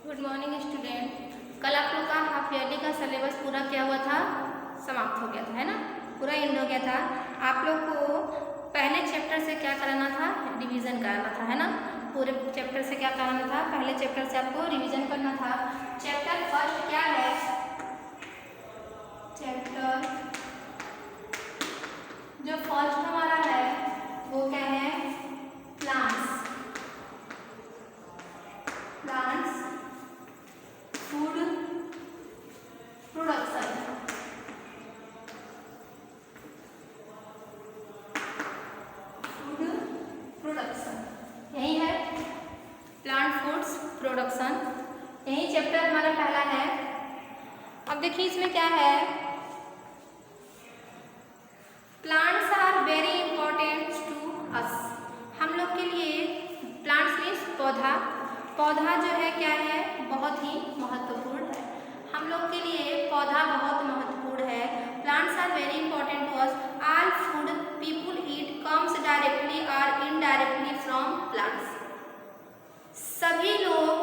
Good morning student. कल आप लोग का हाफ ईयरली का सिलेबस पूरा क्या हुआ था, समाप्त हो गया था, है ना, पूरा एंड हो गया था। आप लोग को पहले चैप्टर से क्या कराना था, रिवीजन कराना था, है ना। पूरे चैप्टर से क्या कराना था, पहले चैप्टर से आपको रिवीजन करना था। चैप्टर फर्स्ट क्या है, चैप्टर जो फर्स्ट हमारा है वो क्या है, plants. Plants food production. Food production यही है, प्लांट फूड्स प्रोडक्शन, यही चैप्टर हमारा पहला है। अब देखिए इसमें क्या है, plants are very important to us. हम लोग के लिए प्लांट्स मीन्स पौधा, पौधा जो है क्या है, बहुत ही महत्वपूर्ण है। हम लोग के लिए पौधा बहुत महत्वपूर्ण है। Plants are very important to us. All food people eat comes directly और इनडायरेक्टली फ्रॉम प्लांट्स। सभी लोग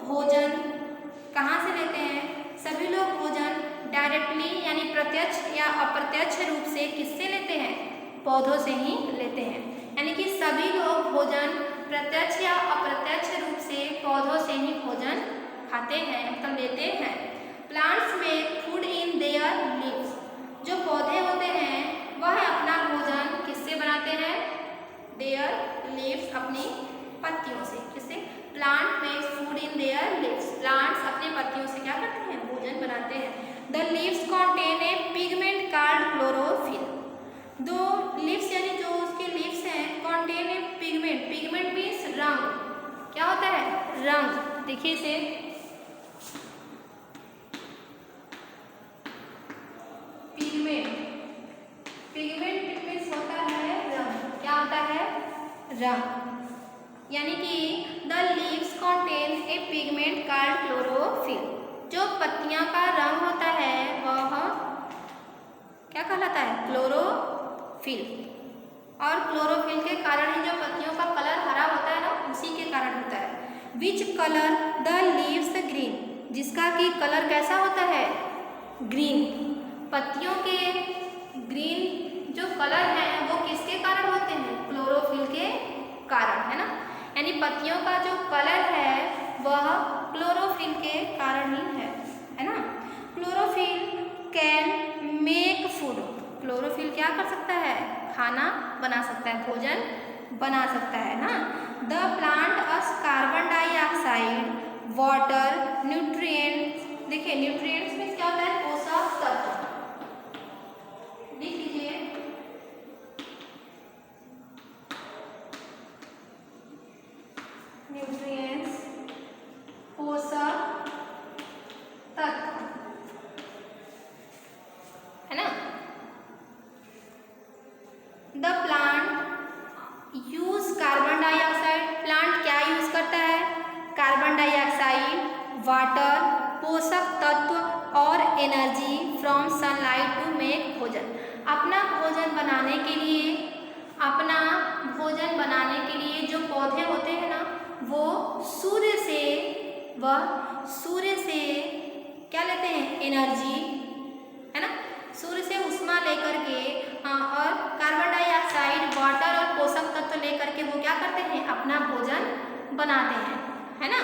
भोजन कहाँ से लेते हैं, सभी लोग भोजन डायरेक्टली यानी प्रत्यक्ष या अप्रत्यक्ष रूप से किससे लेते हैं, पौधों से ही लेते हैं। यानी कि सभी लोग भोजन प्रत्यक्ष या अप्रत्यक्ष रूप से पौधों से ही भोजन खाते हैं, मतलब लेते हैं। प्लांट्स में फूड इन देयर लीव्स। जो पौधे होते हैं वह अपना भोजन किससे बनाते हैं, देयर लीव्स, अपनी पत्तियों से। किससे, प्लांट में food in their leaves. Plants अपने पत्तियों से क्या करते हैं, भोजन बनाते हैं। The leaves contain A pigment called chlorophyll. दो लीव्स यानी जो उसके लीव्स हैं, कॉन्टेन ए पिगमेंट, पिगमेंट मीन्स रंग, क्या होता है, रंग। देखिए इसे, पिगमेंट, पिगमेंट मीन्स होता है रंग, क्या होता है, रंग। यानी कि the leaves contain A pigment called chlorophyll. जो पत्तियां का रंग होता है वह क्या कहलाता है, क्लोरोफिल। और क्लोरोफिल के कारण ही जो पत्तियों का कलर हरा होता है ना, उसी के कारण होता है। Which colour the leaves green, जिसका कि कलर कैसा होता है, ग्रीन। पत्तियों के ग्रीन जो कलर है वो किसके कारण होते हैं, क्लोरोफिल के कारण, है ना। यानी पत्तियों का जो कलर है वह क्लोरोफिल के कारण ही है ना। Chlorophyll can make food. Chlorophyll क्या कर सकता है, खाना बना सकता है, भोजन बना सकता है ना। The plant us carbon dioxide, water, nutrients. देखिए न्यूट्रिएंट्स में क्या होता है, पोषक तत्व। लिख लीजिए, न्यूट्रिएंट्स पोषक तत्व, है ना। The plant use carbon dioxide. Plant क्या यूज करता है, कार्बन डाइऑक्साइड, वाटर, पोषक तत्व और energy from sunlight to make भोजन। अपना भोजन बनाने के लिए, अपना भोजन बनाने के लिए जो पौधे होते हैं ना, वो सूर्य से, वह सूर्य से क्या लेते हैं, एनर्जी, है ना, सूर्य से ऊष्मा लेकर के, और कार्बन डाइऑक्साइड, वाटर और पोषक तत्व लेकर के वो क्या करते हैं, अपना भोजन बनाते हैं, है ना।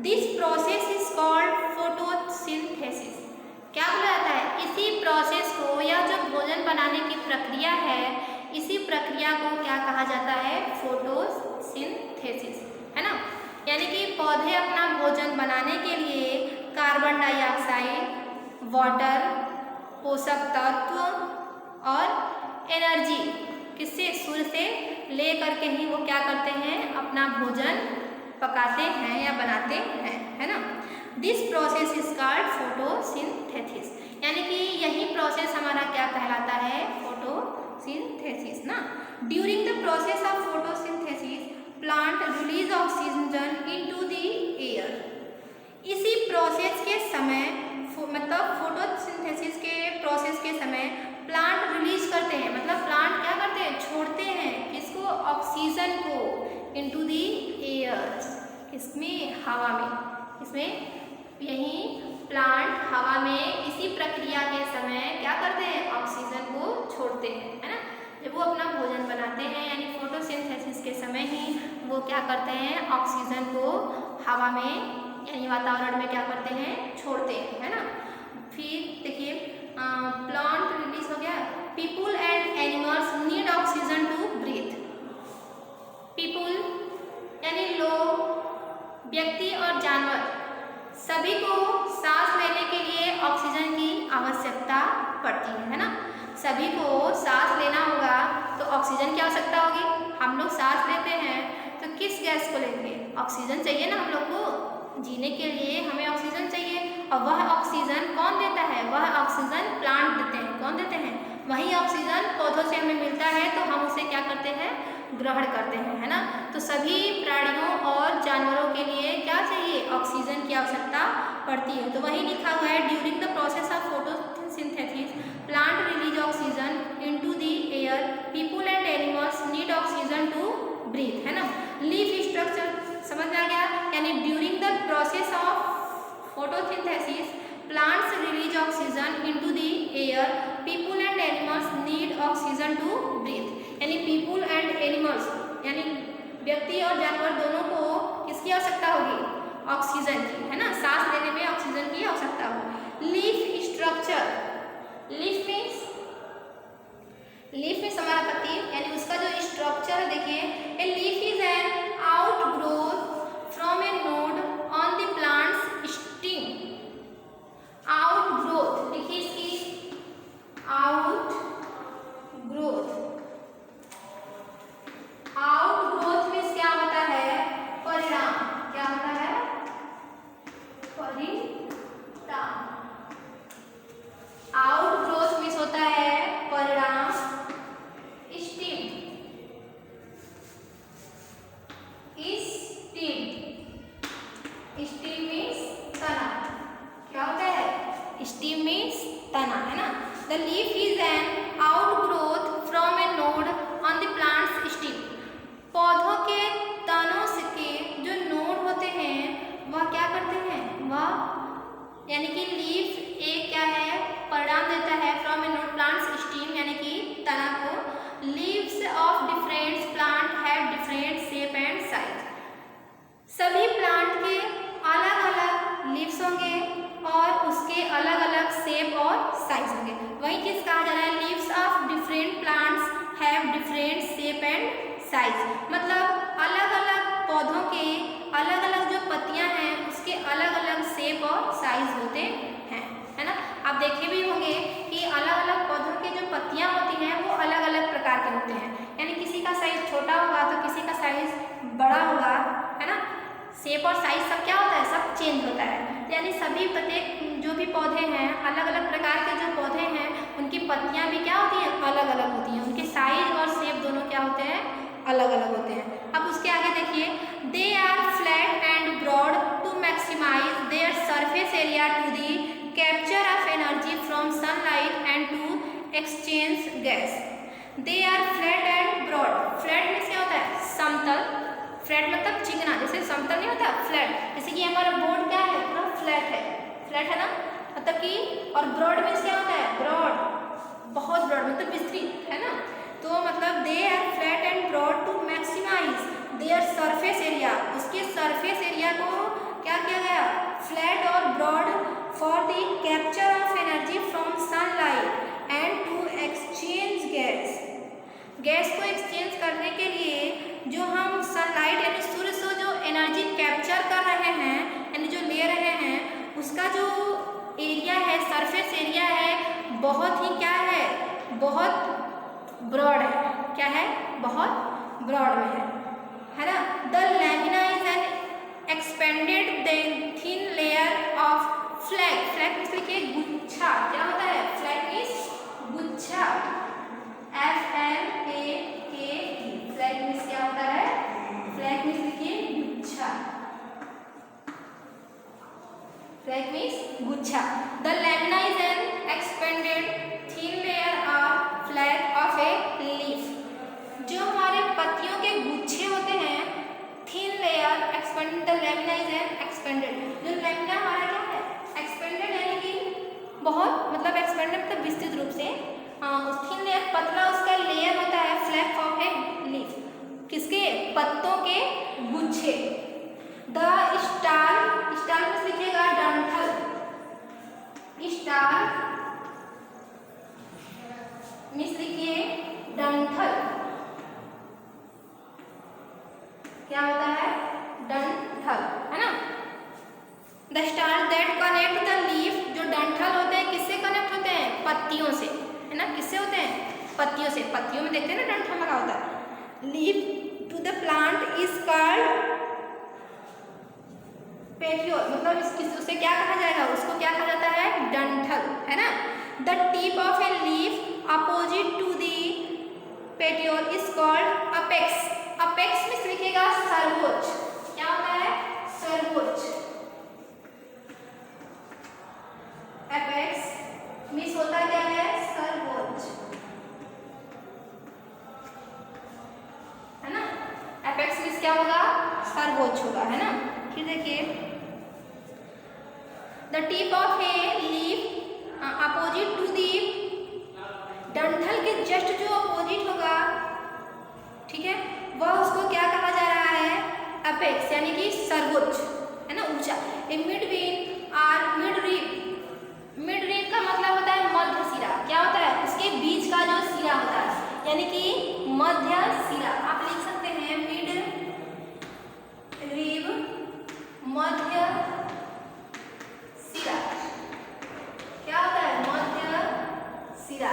This process is called photosynthesis. क्या बोला जाता है, इसी प्रोसेस को, या जो भोजन बनाने की प्रक्रिया है, इसी प्रक्रिया को क्या कहा जाता है, फोटोसिंथेसिस, है ना। यानी कि पौधे अपना भोजन बनाने के लिए कार्बन डाइऑक्साइड, वाटर, पोषक तत्व और एनर्जी किससे, सूर्य से ले करके ही वो क्या करते हैं, अपना भोजन पकाते हैं या बनाते हैं, है ना। This process is called photosynthesis. यानी कि यही प्रोसेस हमारा क्या कहलाता है, फोटोसिंथेसिस ना। During the process of photosynthesis plant release oxygen into the air. इसी प्रोसेस के समय, मतलब फोटोसिंथेसिस के प्रोसेस के समय प्लांट रिलीज करते हैं, मतलब प्लांट क्या करते हैं, छोड़ते हैं किसको, ऑक्सीजन को, इनटू द एयर, किसमें, हवा में। इसमें यही प्लांट हवा में इसी प्रक्रिया के समय क्या करते हैं, ऑक्सीजन को छोड़ते हैं, है ना। जब वो अपना भोजन बनाते हैं यानी फोटोसिंथेसिस के समय ही वो क्या करते हैं, ऑक्सीजन को हवा में यानी वातावरण में क्या करते हैं, छोड़ते हैं, है ना। फिर देखिए प्लांट रिलीज हो गया, people and animals need oxygen to breathe. People यानी लोग, व्यक्ति और जानवर सभी को सांस लेने के लिए ऑक्सीजन की आवश्यकता पड़ती है ना। सभी को सांस लेना होगा तो ऑक्सीजन की आवश्यकता होगी। हम लोग सांस लेते हैं तो किस गैस को लेंगे, ऑक्सीजन चाहिए ना हम लोग को। जीने के लिए हमें ऑक्सीजन चाहिए और वह ऑक्सीजन कौन देता है, वह ऑक्सीजन प्लांट देते हैं। कौन देते हैं, वही ऑक्सीजन पौधों से हमें मिलता है तो हम उसे क्या करते हैं, ग्रहण करते हैं, है ना। तो सभी प्राणियों और जानवरों के लिए क्या चाहिए, ऑक्सीजन की आवश्यकता पड़ती है। तो वही लिखा हुआ है, during the process of photosynthesis plant release oxygen into the air, people and animals need oxygen to breathe, है ना। लीफ स्ट्रक्चर समझ में आ गया, यानी during the process of photosynthesis plants release oxygen into the air, people and animals need oxygen to breathe. यानी people and animals यानी व्यक्ति और जानवर दोनों को किसकी आवश्यकता होगी, ऑक्सीजन की, है ना। सांस लेने में ऑक्सीजन की आवश्यकता होगी। लीफ स्ट्रक्चर, लीफ मीन्स हमारा पत्ती, यानी उसका जो स्ट्रक्चर है देखिए, a leaf is an outgrowth from A node on the plants stem. Outgrowth देखिए इसकी, आउटग्रोथ, आउटग्रोथ मीन्स क्या होता है, परिणाम। क्या होता है, परिणाम। आउटग्रोथ मीन्स होता है परिणाम। स्टेम, स्टेम मीन्स तना। क्या होता है, स्टेम मीन्स तना, है ना। The leaf is an outgrowth from A node on the plants stem. पौधों के तनों के जो नोड होते हैं वह क्या करते हैं, वह यानी कि लीफ एक क्या है, परिणाम देता है from A node plants stem यानी कि तना को। Leaves of different plant have different shape and size. सभी प्लांट के अलग अलग लीव्स होंगे और उसके अलग अलग शेप और साइज होंगे। वही चीज कहा जा रहा है, leaves of different plants have different shape and size, मतलब अलग अलग पौधों के अलग अलग जो पत्तियां हैं उसके अलग अलग शेप और साइज होते हैं, है ना। आप देखे भी होंगे कि अलग अलग पौधों के जो पत्तियां होती हैं वो अलग अलग प्रकार के होते हैं, यानी किसी का साइज छोटा होगा तो किसी का साइज बड़ा होगा, है ना। शेप और साइज सब क्या होता है, सब चेंज होता है। यानी सभी प्रत्येक जो भी पौधे हैं, अलग अलग प्रकार के जो पौधे हैं उनकी पत्तियां भी क्या होती हैं, अलग अलग होती हैं। उनके साइज और शेप दोनों क्या होते हैं, अलग अलग होते हैं। अब उसके आगे देखिए, they are flat and broad to maximise their surface area to the capture of energy from sunlight and to exchange gas. They are flat and broad. Flat means क्या होता है, समतल। फ्लैट मतलब चिकना, जैसे समतल नहीं होता, फ्लैट। जैसे कि हमारा बोर्ड क्या है, पूरा फ्लैट है, फ्लैट है ना, मतलब कि। और ब्रॉड मीन्स क्या होता है, ब्रॉड, बहुत ब्रॉड मतलब विस्तृत, है ना। तो मतलब they are flat and broad to maximise their surface area. उसके सरफेस एरिया को क्या किया गया, फ्लैट और broad, for the capture of energy from sunlight and to exchange gas. Gas को एक्सचेंज करने के लिए जो हम सनलाइट यानी सूर्य से जो एनर्जी कैप्चर कर रहे हैं यानी जो ले रहे हैं, उसका जो एरिया है, सरफेस एरिया है, बहुत ही क्या है, बहुत ब्रॉड है। क्या है, बहुत ब्रॉड में है ना। The lamina is an expanded thin layer of flag. Flag means लिखिए गुच्छा। क्या होता है, फ्लैग मीन्स गुच्छा, FLAKE। फ्लैग मीन्स क्या होता है, फ्लैग मीन्स लिखिए गुच्छा, फ्लैग मीन्स गुच्छा। The lamina is an expanded thin layer of flag of a leaf. जो हमारे पत्तियों के गुच्छे होते हैं, thin layer, expanded, the lamina is an expanded. जो पतला उसका लेयर होता है फ्लैप ऑफ ए लीफ, किसके, पत्तों के गुच्छे। द स्टार, स्टार में लिखिएगा डंठल, स्टार मिस लिखिए डंठल, क्या होता है, डंठल, है ना। The star that connect the leaf, जो डंठल होते हैं किससे कनेक्ट होते हैं, पत्तियों से, है ना, किससे होते हैं, पत्तियों से। पत्तियों में देखते हैं ना डंठल लगा होता है। Leaf to the plant is called petiole, मतलब उसे क्या कहा जाएगा, उसको क्या कहा जाता है, डंठल, है ना। The tip of a leaf opposite to the petiole is called apex, apex में लिखिएगा सर्वोच्च, क्या होता है, सर्वोच्च, अपेक्स मिस होता क्या है, सर्वोच्च, है ना। अपेक्स मिस क्या होगा, सर्वोच्च होगा, है ना। फिर देखिए the tip of a leaf opposite to the, डंठल के जस्ट जो अपोजिट होगा, ठीक है, वह उसको क्या कहा जा रहा है, अपेक्स, यानी कि सर्वोच्च, है ना, ऊंचा। ए मिडवीन और मिड रीप, मिड रीप का मतलब होता है मध्य सिरा, क्या होता है, उसके बीच का जो सिरा होता है, यानी कि मध्य सिरा। आप लिख सकते हैं मिड रीप, मध्य सिरा, क्या होता है, मध्य सिरा,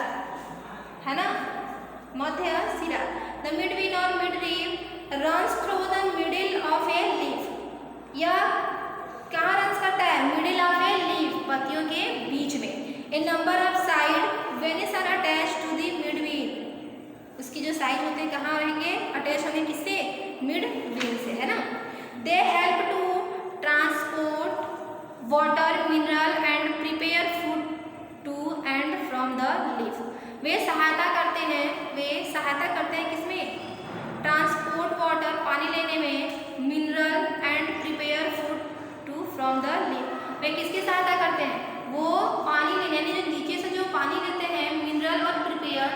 है ना, मध्य सिरा। द मिडवीन और midrib runs through the middle of a leaf, यह कहाँ रन्स करता है, मिडिल ऑफ ए लीफ, पत्तियों के बीच में। A number of side veins are attach to the midvein, उसकी जो साइड होते हैं कहाँ रहेंगे, अटैच होंगे किससे, मिडवीन से, है ना। They help to transport water, mineral and prepare food to and from the leaf, वे सहायता करते हैं, वे सहायता करते हैं किसमें, ट्रांसपोर्ट वाटर, पानी लेने में, mineral and prepare food to from the leaf, वे किसकी सहायता करते हैं, वो पानी लेने, यानी जो नीचे से जो पानी लेते हैं, मिनरल और प्रिपेयर,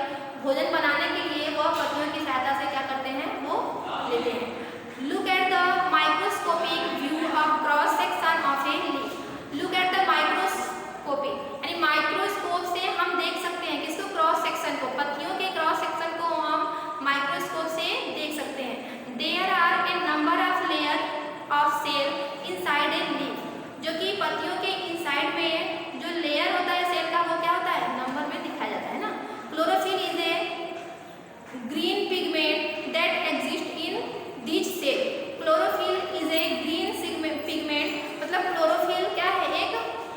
भोजन बनाने के लिए वो पत्तियों की सहायता से क्या करते हैं, वो लेते हैं। Look at the microscopic view of cross section of a leaf, look at the microscopic, यानी माइक्रोस्कोप से हम देख सकते हैं किसको, क्रॉस सेक्शन को, पत्तियों के क्रॉस सेक्शन को हम माइक्रोस्कोप से देख सकते हैं। There are a number of layer of cell inside a leaf, जो कि पत्तियों के इनसाइड में जो लेयर होता है सेल का, वो क्या होता है, नंबर में दिखाया जाता है ना। Chlorophyll is a green pigment that exist in this cell, chlorophyll is a green pigment, मतलब क्लोरोफिल क्या है, एक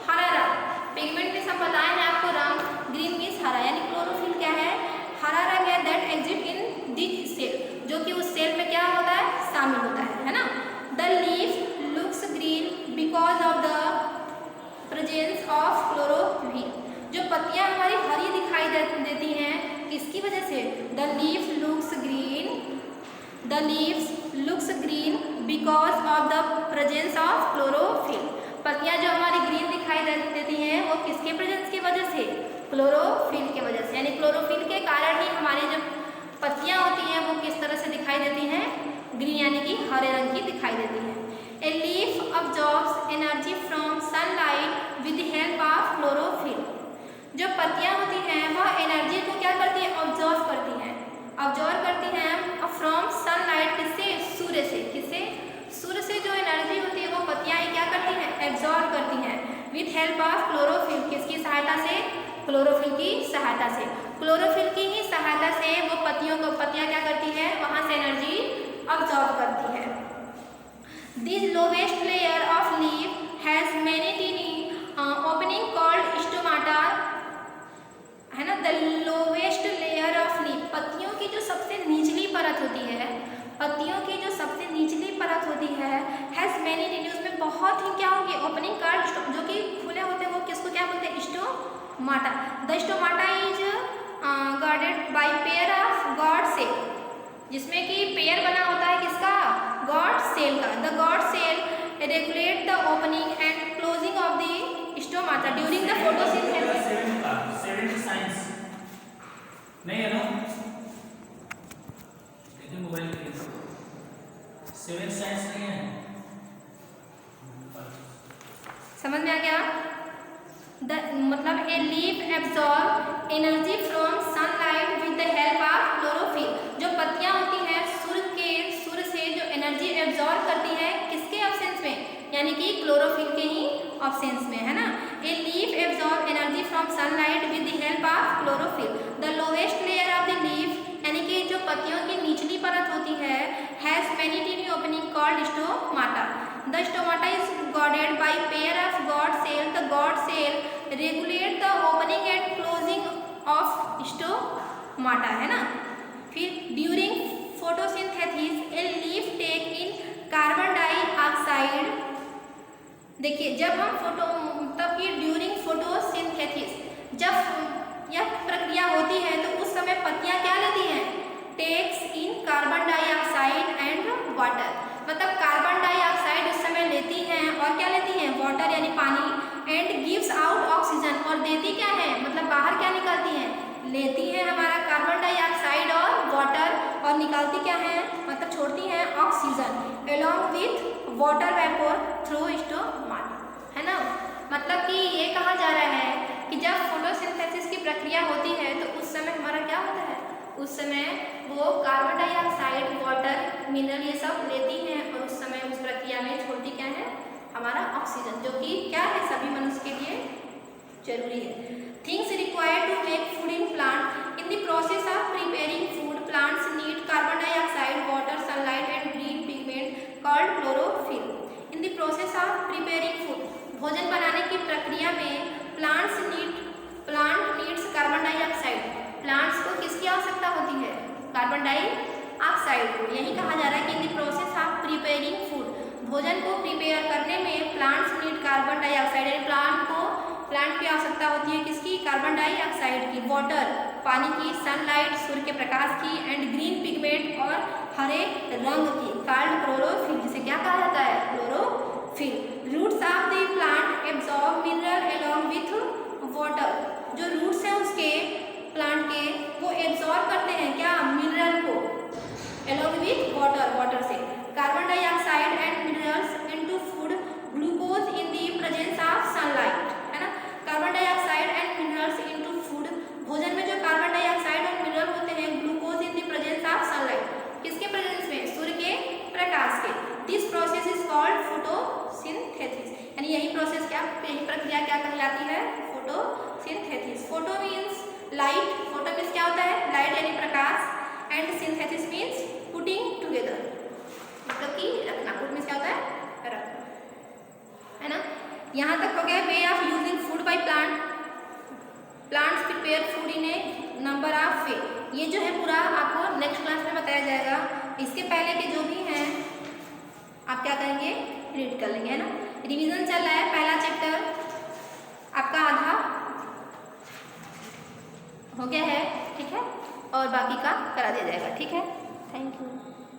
हरा रंग, पिगमेंट में सब बताए हैं आपको रंग, ग्रीन मीन्स हरा, यानी क्लोरोफिल क्या है, हरा रंग है, that exist in this cell, जो कि उस सेल में क्या होता है, शामिल होता है ना। The leaf looks green because of the presence of chlorophyll, जो पत्तियां हमारी हरी दिखाई देती हैं, किसकी वजह से, the leaf looks green, the leaves looks green because of the presence of chlorophyll, पत्तियां जो हमारी ग्रीन दिखाई देती हैं वो किसके प्रेजेंस की वजह से, क्लोरोफिल के वजह से, यानी क्लोरोफिल के कारण ही हमारी जो पत्तियां होती हैं वो किस तरह से दिखाई देती हैं, ग्रीन, यानी कि हरे रंग की दिखाई देती हैं। A leaf absorbs energy from sunlight with the help of chlorophyll, जो पत्तियां होती हैं वह एनर्जी को क्या करती हैं, ऑब्जॉर्व करती हैं, ऑब्जॉर्व करती हैं फ्रॉम सनलाइट, किससे, सूर्य से, किससे, सूर्य से जो एनर्जी होती है वो पत्तियां क्या करती हैं, एब्जॉर्व करती हैं, विथ हेल्प ऑफ क्लोरोफिल, किसकी सहायता से, क्लोरोफिल की सहायता से, क्लोरोफिल की ही सहायता से वो पत्तियां क्या करती हैं, वहां से एनर्जी ऑब्जॉर्व करती है। This lowest layer of leaf has many tiny opening called stomata, है ना। The lowest layer of leaf, पत्तियों की जो सबसे निचली परत होती है, पत्तियों की जो सबसे निचली परत होती है, हैज मैनी टीनी, उसमें बहुत ही क्या होगी, ओपनिंग कॉल्ड, जो कि खुले होते हैं, वो किसको क्या बोलते हैं, stomata. The stomata is guarded by pair of guard cell, जिसमें कि पेयर बना होता है किसका, गॉड सेल का। The guard cell regulate the opening and closing of the stomata during the photosynthesis, नहीं है ना, समझ में आ गया? मतलब a leaf absorb energy from sunlight with the help of chlorophyll. जो पत्तियां होती हैं सूर्य से जो एनर्जी एब्जॉर्ब करती है, किसके ऑब्सेंस में? यानी कि क्लोरोफिल के ही ऑब्सेंस में, है ना। A leaf absorb energy from sunlight with the help of chlorophyll. The lowest layer of the leaf, यानी कि जो पत्तियों की निचली परत होती है, has many tiny opening called stomata. The stomata is guarded by pair of guard cell. The guard cell regulate the opening and closing of stomata, है ना। फिर during photosynthesis a leaf take in carbon dioxide। देखिए जब हम तब कि during photosynthesis, जब यह प्रक्रिया होती है तो उस समय पत्तियां क्या लेती हैं? Takes in carbon dioxide and water. मतलब कार्बन डाइऑक्साइड उस समय लेती हैं और क्या लेती हैं? वाटर यानी पानी। एंड गिव्स आउट ऑक्सीजन, और देती क्या है? मतलब बाहर क्या निकालती हैं? लेती है हमारा कार्बन डाइऑक्साइड और वाटर, और निकालती क्या है? मतलब छोड़ती हैं oxygen along with water vapour through stomata, है ना। मतलब कि ये कहा जा रहा है कि जब फोटोसिंथेसिस की प्रक्रिया होती है तो उस समय हमारा क्या होता है? उस समय वो कार्बन डाइऑक्साइड, वाटर, मिनरल ये सब लेती हैं और उस समय उस प्रक्रिया में छोड़ती क्या है? हमारा ऑक्सीजन, जो कि क्या है? सभी मनुष्य के लिए जरूरी है। Things required to make food in plant. In the process of preparing food plants need carbon dioxide, water, sunlight and green pigment called chlorophyll. In the process of preparing food, भोजन बनाने की प्रक्रिया में plant needs carbon dioxide. Plants को किसकी आवश्यकता होती है? कार्बन डाइऑक्साइड को। यही कहा जा रहा है कि इन the process of preparing food, भोजन को प्रिपेयर करने में प्लांट्स नीड कार्बन डाइऑक्साइड, यानी प्लांट की आवश्यकता होती है किसकी? कार्बन डाइऑक्साइड की, वाटर पानी की, सनलाइट सूर्य के प्रकाश की, एंड ग्रीन पिगमेंट और हरे रंग की, कॉल्ड क्लोरोफिल, जिसे क्या कहा जाता है? Chlorophyll. Roots of the plant absorb mineral along with water. जो रूट्स हैं उसके प्लांट के, वो एब्जॉर्ब करते हैं क्या? मिनरल को एलोंग विथ वाटर से carbon dioxide and minerals into food, glucose in the presence of sunlight, है ना। Carbon dioxide and minerals into food, भोजन में जो कार्बन डाइऑक्साइड और मिनरल होते हैं, glucose in the presence of sunlight, किसके प्रेजेंस में? सूर्य के प्रकाश के। This process is called photosynthesis, यानी यही प्रक्रिया क्या कहलाती है? Photosynthesis. Photo means light, photo means क्या होता है? लाइट यानी प्रकाश, and synthesis means putting together, मतलब कि रखना। पुट मीन्स क्या होता है? रखना, है ना। यहाँ तक हो गया way of using food by plants prepare food in A number of वे। ये जो है पूरा आपको नेक्स्ट क्लास में बताया जाएगा। इसके पहले के जो भी हैं आप क्या करेंगे? रीड कर लेंगे, है ना। रिवीजन चल रहा है, पहला चैप्टर आपका आधा हो गया है, ठीक है, और बाकी का करा दिया जाएगा, ठीक है। Thank you.